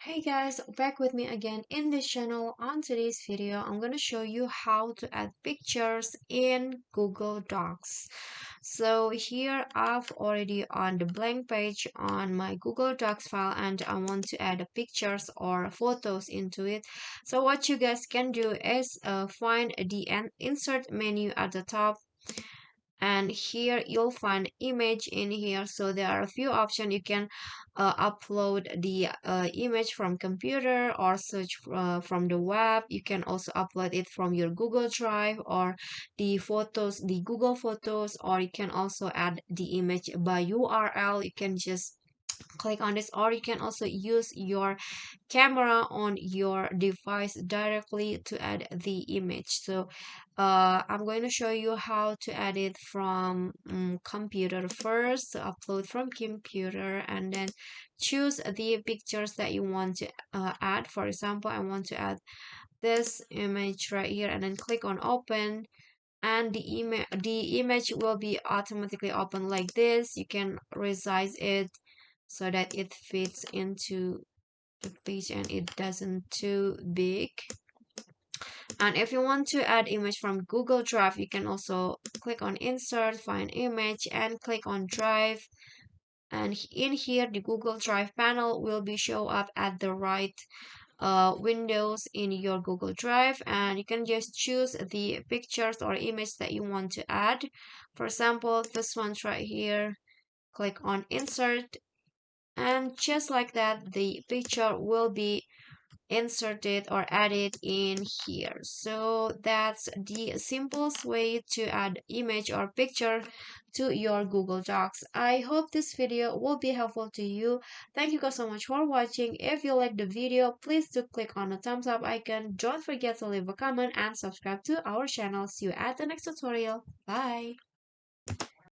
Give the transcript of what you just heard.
Hey guys, back with me again in this channel. On today's video, I'm going to show you how to add pictures in Google Docs. So here I've already on the blank page on my Google Docs file and I want to add pictures or photos into it. So what you guys can do is find the insert menu at the top, and here you'll find image in here. So there are a few options. You can upload the image from computer or search from the web. You can also upload it from your Google Drive or the Google Photos, or you can also add the image by URL. You can just click on this, or you can also use your camera on your device directly to add the image. So I'm going to show you how to add it from computer first. So upload from computer and then choose the pictures that you want to add. For example, I want to add this image right here, and then click on open, and the image will be automatically open like this. You can resize it so that it fits into the page and it doesn't too big. And if you want to add image from Google Drive, you can also click on insert, find image, and click on drive. And in here the Google Drive panel will be show up at the right windows in your Google Drive, and you can just choose the pictures or image that you want to add. For example, this one's right here. Click on insert, and just like that the picture will be inserted or added in here. So that's the simplest way to add image or picture to your Google Docs. I hope this video will be helpful to you. Thank you guys so much for watching. If you like the video, please do click on the thumbs up icon. Don't forget to leave a comment and subscribe to our channel. See you at the next tutorial. Bye.